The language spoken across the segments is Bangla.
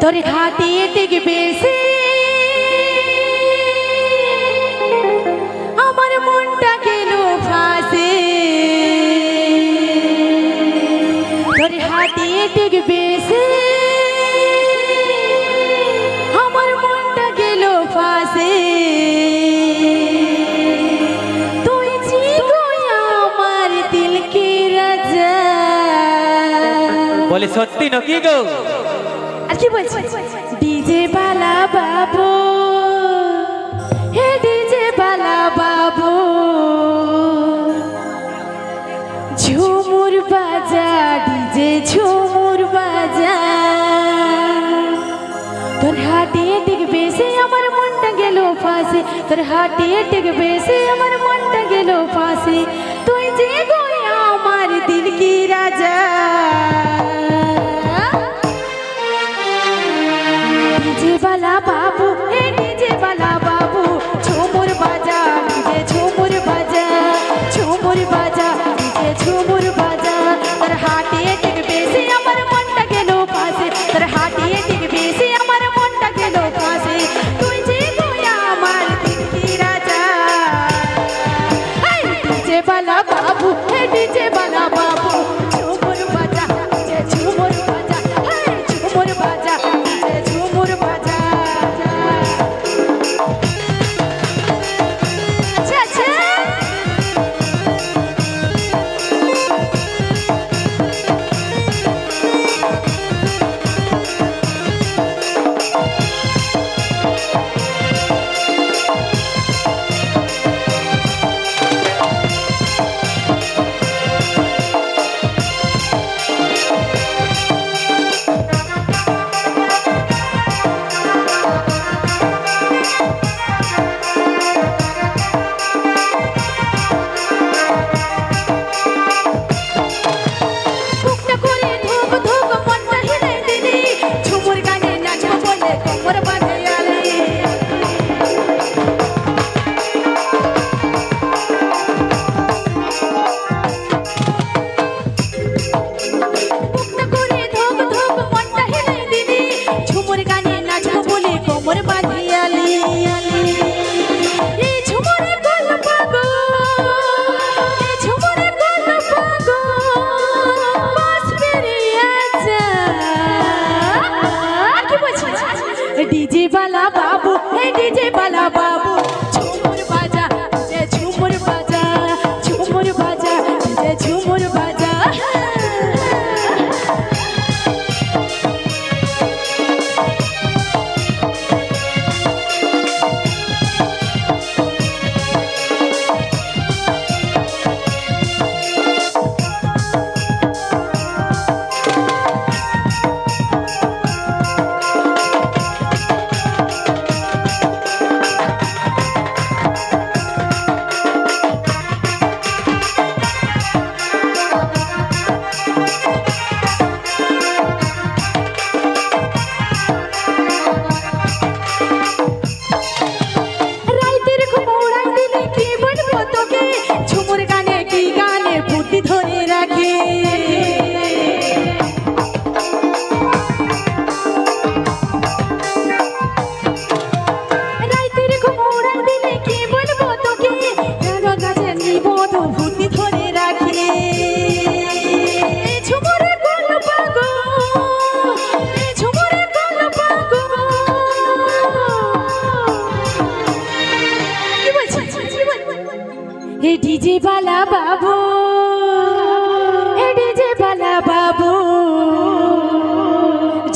তোর হাতে টিকবে সে আমার মনটা গেল ফাঁসে তোর হাতে টিকবে সে আমার মনটা গেল ফাঁসে তুই জিগো আমার দিল কি রাজা বলে সত্যি নাকি গো? আর কি বলছি ডিজে বালা বাবু হে ডিজে বালা বাবু ঝুমুর বাজা ডিজে ঝুমুর বাজা তোর হাতে টিকবে সে আমার মনটা গেল ফাঁসে তোর হাতে টিকবে সে আমার মনটা গেল ফাঁসে তুই যে গো আমার দিল কি রাজা ডিজে বালা বাবু হে ডিজে বালা বাবু ঝুমুর বাজা ডিজে ঝুমুর বাজা ঝুমুর বাজা ডিজে ঝুমুর বাজা তোর হাতে টিকবে সে আমার মনটা গেল ফাঁসে তোর হাতে টিকবে সে আমার মনটা গেল ফাঁসে তুই যে গোয়া আমার দিল কি রাজা ডিজে বালা বাবু হে ডিজে বালা বাবু ঝুমুর বাজা ডিজে ঝুমুর বাজা ঝুমুর বাজা ডিজে ঝুমুর বাজা আচ্ছা আচ্ছা বুকটা করে ধুক ধুক মনটা হিলাই দিলি ঝুমুর গানে নাচবো বলে কোমর বাঁধাইয়ালি বুকটা করে ধুক ধুক মনটা হিলাই দিলি ঝুমুর গানে নাচবো বলে কোমর বাঁধাইয়ালি এই ঝুমুরে গল্প গো এই ঝুমুরে গল্প গো বাস বেরিয়ে যা কি বলছিস ডিজে বালা বাবু হে ডিজে বালা বাবু ঝুমুর বাজা ডিজে ঝুমুর বাজা ঝুমুর বাজা ডিজে ঝুমুর বাজা রাইতের ঘুম উড়াই দিলে কি বলবো তোকে ঝুমুর গানে কি গানে বুদ্ধি ধরে রাখে রাইতের ঘুম উড়াই দিলে কি বলবো তোকে রাগা গাছে নিবধ বুদ্ধি ধরে রাখে ঝুমুরে গল্প গো ঝুমুরে গল্প গো কি বলছিস হে ডিজে বালা বাবু হে ডিজে বালা বাবু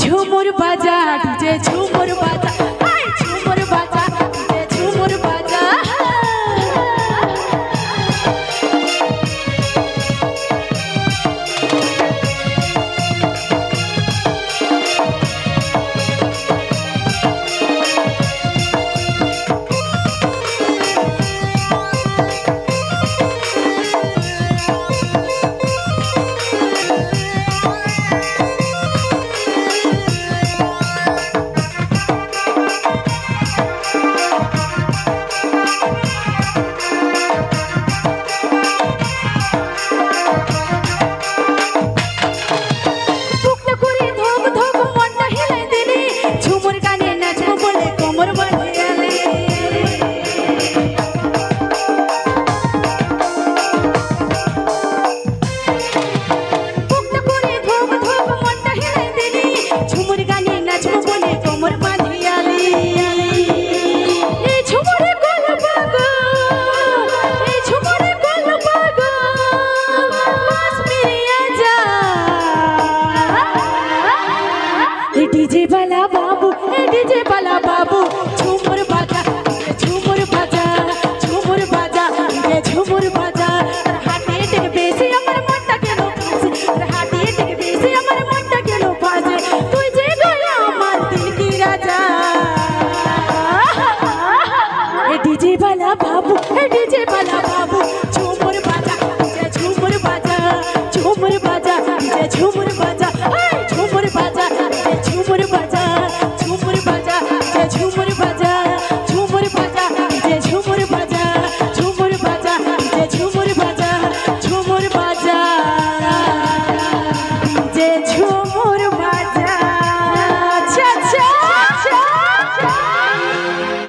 ঝুমুর বাজা ডিজে ঝুমুর বাজা ঝুমুর বাজা ডিজে ঝুমুর বাজা ঝুমুর